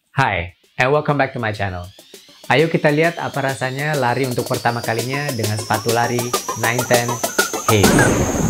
Hai, and welcome back to my channel. Ayo kita lihat apa rasanya lari untuk pertama kalinya dengan sepatu lari 910 Haze.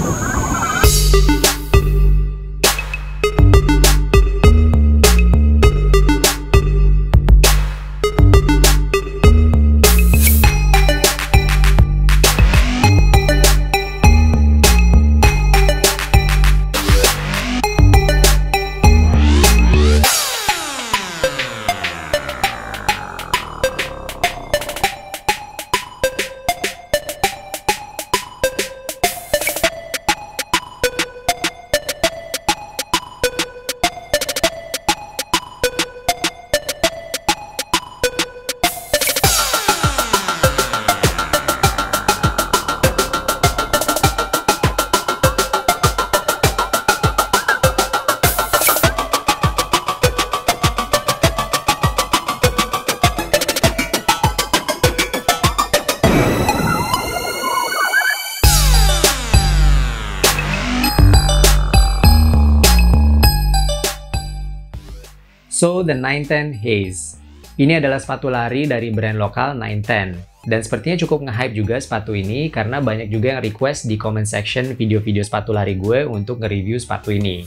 So, the 910 Haze. Ini adalah sepatu lari dari brand lokal 910. Dan sepertinya cukup nge-hype juga sepatu ini karena banyak juga yang request di comment section video-video sepatu lari gue untuk nge-review sepatu ini.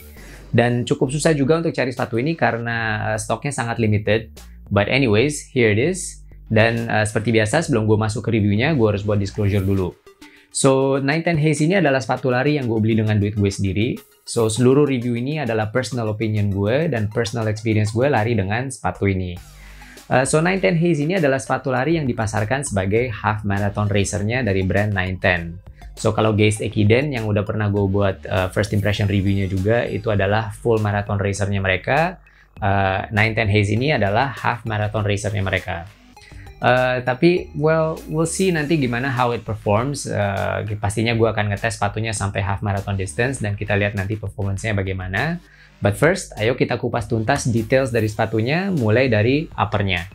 Dan cukup susah juga untuk cari sepatu ini karena stoknya sangat limited. But anyways, here it is. Dan seperti biasa sebelum gue masuk ke reviewnya, gue harus buat disclosure dulu. So, 910 Haze ini adalah sepatu lari yang gue beli dengan duit gue sendiri. So, seluruh review ini adalah personal opinion gue dan personal experience gue lari dengan sepatu ini. So, 910 Haze ini adalah sepatu lari yang dipasarkan sebagai half marathon racernya dari brand 910. So, kalau Gaze Ekiden yang udah pernah gue buat first impression reviewnya juga, itu adalah full marathon racernya mereka. 910 Haze ini adalah half marathon racernya mereka. Tapi, well, we'll see nanti gimana how it performs. Pastinya gue akan ngetes sepatunya sampai half marathon distance dan kita lihat nanti performance-nya bagaimana. But first, ayo kita kupas tuntas details dari sepatunya, mulai dari uppernya.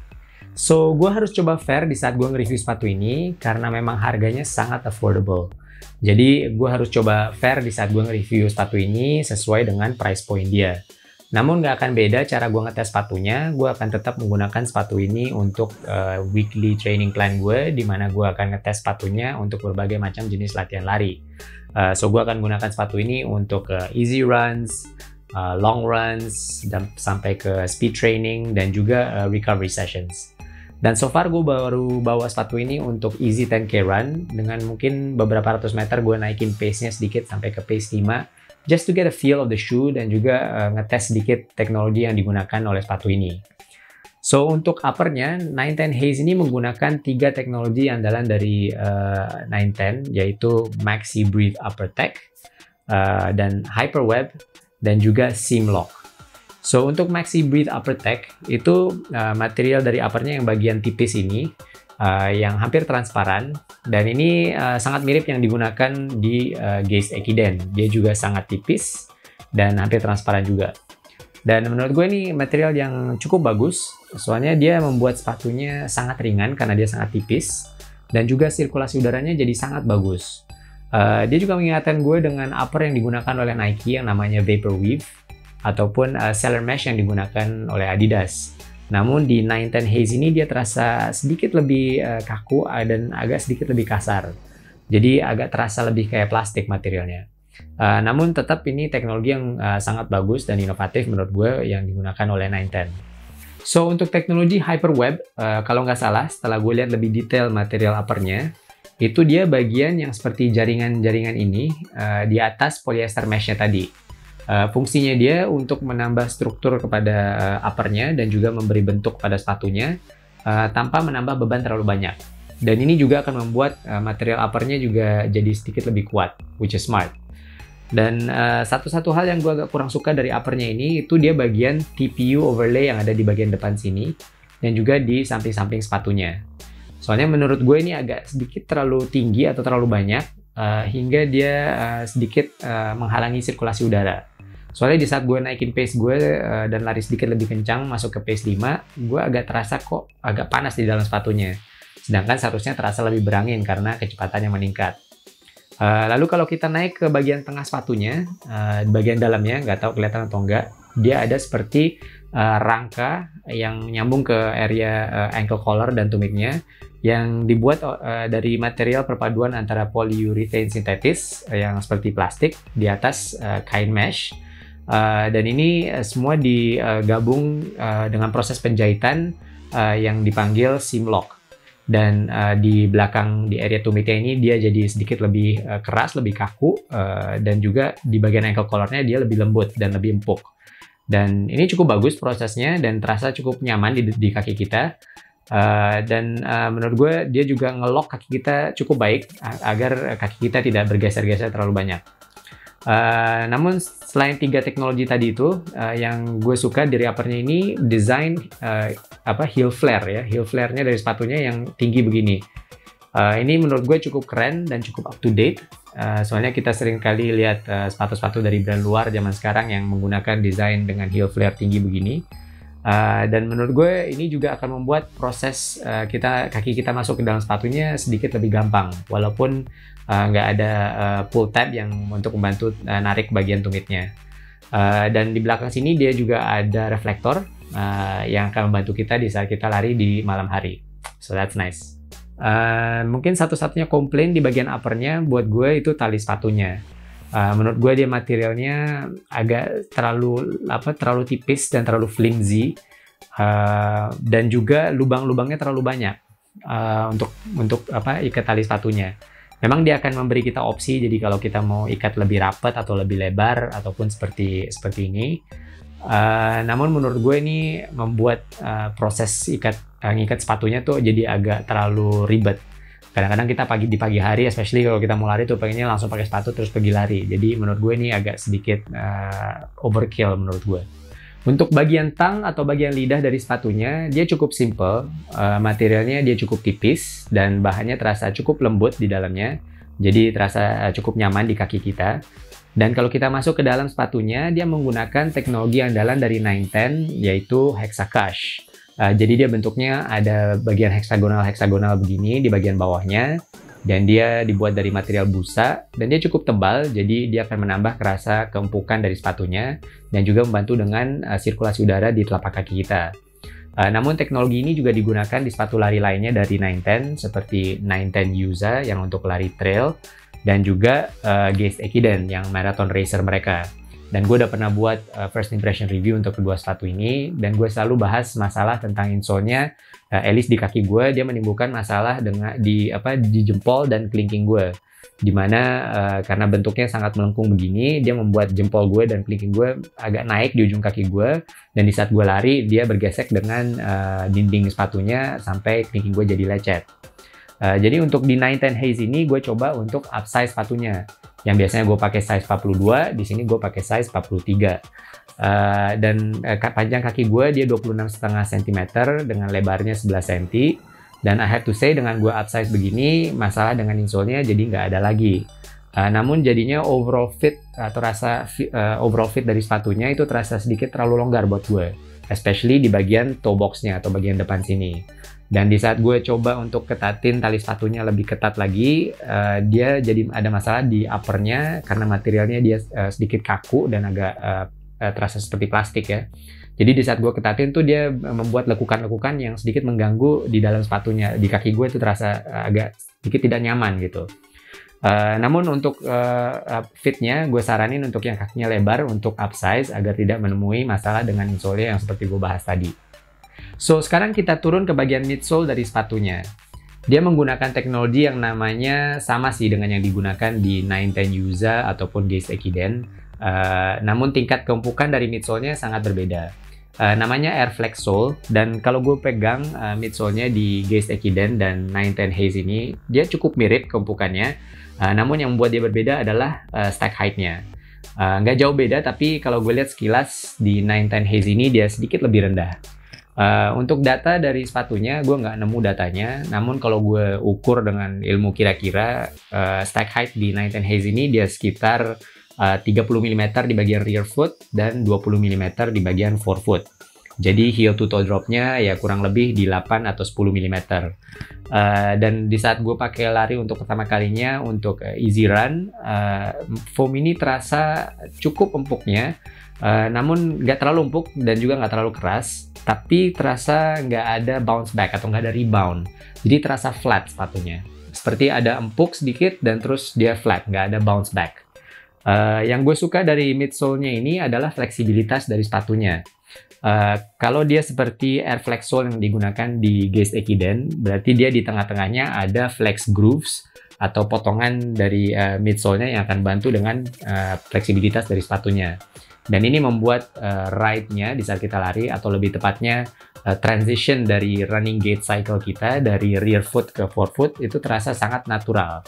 So, gue harus coba fair di saat gue nge-review sepatu ini karena memang harganya sangat affordable. Jadi, gue harus coba fair di saat gue nge-review sepatu ini sesuai dengan price point dia. Namun nggak akan beda cara gue ngetes sepatunya, gue akan tetap menggunakan sepatu ini untuk weekly training plan gue, di mana gue akan ngetes sepatunya untuk berbagai macam jenis latihan lari. So gue akan gunakan sepatu ini untuk easy runs, long runs, dan sampai ke speed training, dan juga recovery sessions. Dan so far gue baru bawa sepatu ini untuk easy 10K run, dengan mungkin beberapa ratus meter gue naikin pace-nya sedikit sampai ke pace 5, just to get a feel of the shoe dan juga ngetes sedikit teknologi yang digunakan oleh sepatu ini. So, untuk uppernya, 910 Haze ini menggunakan 3 teknologi andalan dari 910, yaitu Maxi Breathe Upper Tech, dan Hyperweb, dan juga Seam Lock. So, untuk Maxi Breathe Upper Tech, itu material dari uppernya yang bagian tipis ini, yang hampir transparan, dan ini sangat mirip yang digunakan di Gaze Ekiden. Dia juga sangat tipis dan hampir transparan juga. Dan menurut gue ini material yang cukup bagus, soalnya dia membuat sepatunya sangat ringan karena dia sangat tipis, dan juga sirkulasi udaranya jadi sangat bagus. Dia juga mengingatkan gue dengan upper yang digunakan oleh Nike yang namanya Vaporwave, ataupun Cellar Mesh yang digunakan oleh Adidas. Namun di 910 Haze ini dia terasa sedikit lebih kaku dan agak sedikit lebih kasar. Jadi agak terasa lebih kayak plastik materialnya. Namun tetap ini teknologi yang sangat bagus dan inovatif menurut gue yang digunakan oleh 910. So untuk teknologi Hyperweb, kalau nggak salah setelah gue lihat lebih detail material uppernya, itu dia bagian yang seperti jaringan-jaringan ini di atas polyester mesh-nya tadi. Fungsinya dia untuk menambah struktur kepada uppernya dan juga memberi bentuk pada sepatunya tanpa menambah beban terlalu banyak. Dan ini juga akan membuat material uppernya juga jadi sedikit lebih kuat, which is smart. Dan satu-satu hal yang gue agak kurang suka dari uppernya ini, itu dia bagian TPU overlay yang ada di bagian depan sini dan juga di samping-samping sepatunya. Soalnya menurut gue ini agak sedikit terlalu tinggi atau terlalu banyak hingga dia sedikit menghalangi sirkulasi udara. Soalnya di saat gue naikin pace gue dan lari sedikit lebih kencang masuk ke pace 5, gue agak terasa kok agak panas di dalam sepatunya. Sedangkan seharusnya terasa lebih berangin karena kecepatannya meningkat. Lalu kalau kita naik ke bagian tengah sepatunya, bagian dalamnya, nggak tahu kelihatan atau enggak, dia ada seperti rangka yang nyambung ke area ankle collar dan tumitnya, yang dibuat dari material perpaduan antara polyurethane sintetis yang seperti plastik di atas kain mesh. Dan ini semua digabung dengan proses penjahitan yang dipanggil seam lock. Dan di belakang di area tumitnya ini dia jadi sedikit lebih keras, lebih kaku, dan juga di bagian ankle collarnya dia lebih lembut dan lebih empuk. Dan ini cukup bagus prosesnya dan terasa cukup nyaman di kaki kita. Dan menurut gue dia juga nge-lock kaki kita cukup baik agar kaki kita tidak bergeser-geser terlalu banyak. Namun selain 3 teknologi tadi itu, yang gue suka dari uppernya ini desain heel flare ya, heel flare-nya dari sepatunya yang tinggi begini. Ini menurut gue cukup keren dan cukup up to date. Soalnya kita sering kali lihat sepatu-sepatu dari brand luar zaman sekarang yang menggunakan desain dengan heel flare tinggi begini. Dan menurut gue ini juga akan membuat proses kaki kita masuk ke dalam sepatunya sedikit lebih gampang, walaupun nggak ada pull tab yang untuk membantu narik bagian tumitnya. Dan di belakang sini dia juga ada reflektor yang akan membantu kita di saat kita lari di malam hari. So that's nice. Mungkin satu-satunya komplain di bagian uppernya buat gue itu tali sepatunya. Menurut gue dia materialnya agak terlalu tipis dan terlalu flimsy, dan juga lubang-lubangnya terlalu banyak untuk ikat tali sepatunya. Memang dia akan memberi kita opsi, jadi kalau kita mau ikat lebih rapat atau lebih lebar ataupun seperti ini. Namun menurut gue ini membuat proses ngikat sepatunya tuh jadi agak terlalu ribet. Kadang-kadang kita di pagi hari, especially kalau kita mau lari tuh pengennya langsung pakai sepatu terus pergi lari. Jadi menurut gue ini agak sedikit overkill menurut gue. Untuk bagian tang atau bagian lidah dari sepatunya, dia cukup simple. Materialnya dia cukup tipis dan bahannya terasa cukup lembut di dalamnya. Jadi terasa cukup nyaman di kaki kita. Dan kalau kita masuk ke dalam sepatunya, dia menggunakan teknologi andalan dari 910, yaitu Hexacush. Jadi dia bentuknya ada bagian heksagonal begini di bagian bawahnya, dan dia dibuat dari material busa dan dia cukup tebal, jadi dia akan menambah kerasa keempukan dari sepatunya dan juga membantu dengan sirkulasi udara di telapak kaki kita. Namun teknologi ini juga digunakan di sepatu lari lainnya dari 910 seperti 910 Yuza yang untuk lari trail dan juga Gaze Ekiden yang marathon racer mereka. Dan gue udah pernah buat first impression review untuk kedua sepatu ini, dan gue selalu bahas masalah tentang insole-nya. At least di kaki gue dia menimbulkan masalah di jempol dan kelingking gue, dimana karena bentuknya sangat melengkung begini, dia membuat jempol gue dan kelingking gue agak naik di ujung kaki gue, dan di saat gue lari dia bergesek dengan dinding sepatunya sampai kelingking gue jadi lecet. Jadi untuk di 910 Haze ini gue coba untuk upsize sepatunya. Yang biasanya gue pakai size 42, di sini gue pakai size 43. Dan panjang kaki gue dia 26,5 cm dengan lebarnya 11 cm. Dan I have to say dengan gue upsize begini, masalah dengan insole-nya jadi nggak ada lagi. Namun jadinya overall fit atau rasa overall fit dari sepatunya itu terasa sedikit terlalu longgar buat gue. Especially di bagian toe box-nya atau bagian depan sini. Dan di saat gue coba untuk ketatin tali sepatunya lebih ketat lagi, dia jadi ada masalah di uppernya karena materialnya dia sedikit kaku dan agak terasa seperti plastik ya. Jadi di saat gue ketatin tuh dia membuat lekukan-lekukan yang sedikit mengganggu di dalam sepatunya. Di kaki gue itu terasa agak sedikit tidak nyaman gitu. Namun untuk fitnya gue saranin untuk yang kakinya lebar untuk upsize agar tidak menemui masalah dengan insole yang seperti gue bahas tadi. So, sekarang kita turun ke bagian midsole dari sepatunya. Dia menggunakan teknologi yang namanya sama sih dengan yang digunakan di 910 Yuza ataupun Gaze Ekiden. Namun tingkat keempukan dari midsole-nya sangat berbeda. Namanya Airflex Sole, dan kalau gue pegang midsole-nya di Gaze Ekiden dan 910 Haze ini, dia cukup mirip keempukannya. Namun yang membuat dia berbeda adalah stack height-nya. Nggak jauh beda, tapi kalau gue lihat sekilas di 910 Haze ini dia sedikit lebih rendah. Untuk data dari sepatunya, gue nggak nemu datanya. Namun kalau gue ukur dengan ilmu kira-kira, stack height di 910 Haze ini dia sekitar 30 mm di bagian rear foot dan 20 mm di bagian forefoot. Jadi heel to toe drop-nya ya kurang lebih di 8 atau 10 mm. Dan di saat gue pakai lari untuk pertama kalinya untuk easy run, foam ini terasa cukup empuknya. Namun nggak terlalu empuk dan juga nggak terlalu keras, tapi terasa nggak ada bounce back atau nggak ada rebound. Jadi terasa flat sepatunya. Seperti ada empuk sedikit dan terus dia flat, nggak ada bounce back. Yang gue suka dari midsole-nya ini adalah fleksibilitas dari sepatunya. Kalau dia seperti air flex sole yang digunakan di Gaze Ekiden, berarti dia di tengah-tengahnya ada flex grooves atau potongan dari midsole-nya yang akan bantu dengan fleksibilitas dari sepatunya. Dan ini membuat ride-nya di saat kita lari, atau lebih tepatnya transition dari running gait cycle kita dari rear foot ke forefoot itu terasa sangat natural.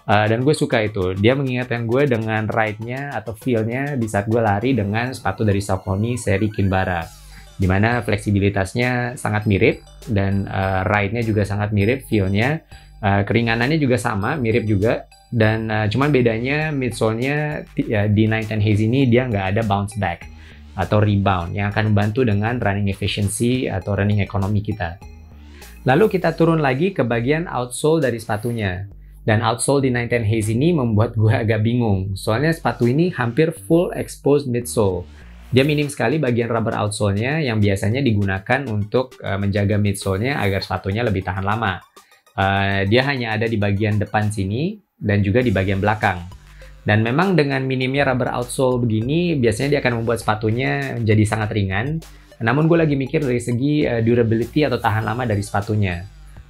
Dan gue suka itu. Dia mengingatkan gue dengan ride-nya atau feel-nya di saat gue lari dengan sepatu dari Saucony seri Kinvara, dimana fleksibilitasnya sangat mirip dan ride-nya juga sangat mirip feel-nya. Keringanannya juga sama, mirip juga. Dan cuman bedanya midsole-nya di 910 Haze ini dia nggak ada bounce back atau rebound yang akan membantu dengan running efficiency atau running economy kita. Lalu kita turun lagi ke bagian outsole dari sepatunya. Dan outsole di 910 Haze ini membuat gue agak bingung. Soalnya sepatu ini hampir full exposed midsole. Dia minim sekali bagian rubber outsole-nya yang biasanya digunakan untuk menjaga midsole-nya agar sepatunya lebih tahan lama. Dia hanya ada di bagian depan sini dan juga di bagian belakang. Dan memang dengan minimnya rubber outsole begini, biasanya dia akan membuat sepatunya jadi sangat ringan. Namun gue lagi mikir dari segi durability atau tahan lama dari sepatunya.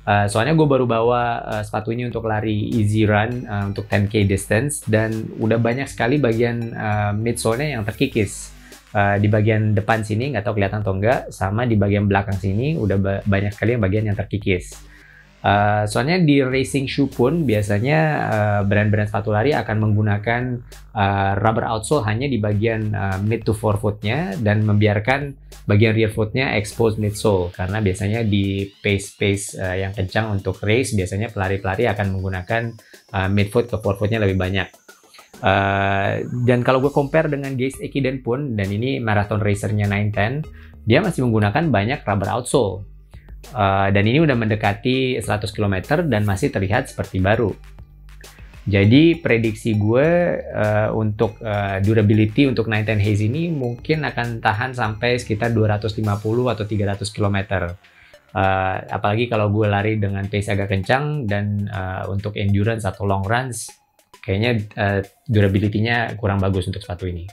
Soalnya gue baru bawa sepatu ini untuk lari easy run untuk 10K distance, dan udah banyak sekali bagian midsole-nya yang terkikis. Di bagian depan sini nggak tahu kelihatan atau enggak, sama di bagian belakang sini udah banyak sekali bagian yang terkikis. Soalnya di racing shoe pun biasanya brand-brand sepatu lari akan menggunakan rubber outsole hanya di bagian mid to forefoot-nya dan membiarkan bagian rear foot-nya exposed midsole, karena biasanya di pace yang kencang untuk race biasanya pelari-pelari akan menggunakan midfoot ke forefoot-nya lebih banyak. Dan kalau gue compare dengan Gaze Ekiden pun, dan ini marathon racernya 910, dia masih menggunakan banyak rubber outsole. Dan ini udah mendekati 100 km dan masih terlihat seperti baru. Jadi prediksi gue untuk durability untuk 910 Haze ini mungkin akan tahan sampai sekitar 250 atau 300 km. Apalagi kalau gue lari dengan pace agak kencang, dan untuk endurance atau long runs kayaknya durability-nya kurang bagus untuk sepatu ini.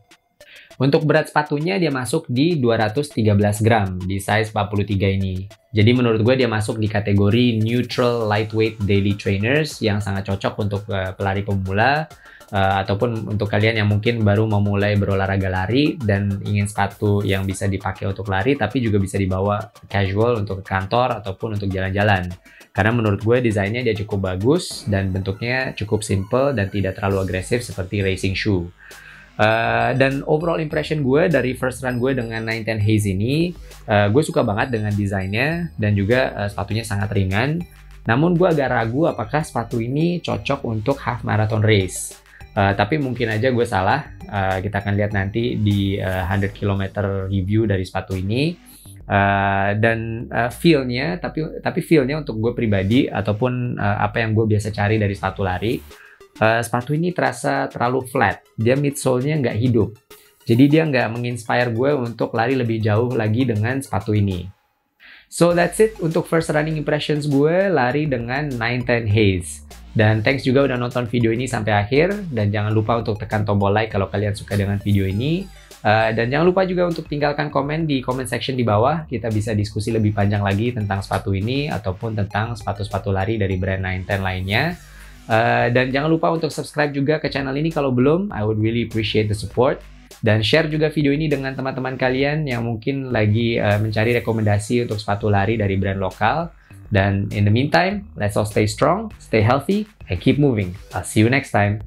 Untuk berat sepatunya dia masuk di 213 gram di size 43 ini. Jadi menurut gue dia masuk di kategori neutral lightweight daily trainers yang sangat cocok untuk pelari pemula ataupun untuk kalian yang mungkin baru memulai berolahraga lari dan ingin sepatu yang bisa dipakai untuk lari tapi juga bisa dibawa casual untuk ke kantor ataupun untuk jalan-jalan. Karena menurut gue desainnya dia cukup bagus dan bentuknya cukup simple dan tidak terlalu agresif seperti racing shoe. Dan overall impression gue dari first run gue dengan 910 Haze ini, gue suka banget dengan desainnya dan juga sepatunya sangat ringan. Namun gue agak ragu apakah sepatu ini cocok untuk half marathon race. Tapi mungkin aja gue salah. Kita akan lihat nanti di 100 km review dari sepatu ini. Dan feel-nya, tapi feel-nya untuk gue pribadi ataupun apa yang gue biasa cari dari sepatu lari, sepatu ini terasa terlalu flat. Dia midsole-nya nggak hidup. Jadi dia nggak menginspire gue untuk lari lebih jauh lagi dengan sepatu ini. So that's it untuk first running impressions gue lari dengan 910 Haze. Dan thanks juga udah nonton video ini sampai akhir. Dan jangan lupa untuk tekan tombol like kalau kalian suka dengan video ini. Dan jangan lupa juga untuk tinggalkan komen di comment section di bawah. Kita bisa diskusi lebih panjang lagi tentang sepatu ini ataupun tentang sepatu-sepatu lari dari brand 910 lainnya. Dan jangan lupa untuk subscribe juga ke channel ini kalau belum. I would really appreciate the support. Dan share juga video ini dengan teman-teman kalian yang mungkin lagi mencari rekomendasi untuk sepatu lari dari brand lokal. Dan in the meantime, let's all stay strong, stay healthy, and keep moving. I'll see you next time.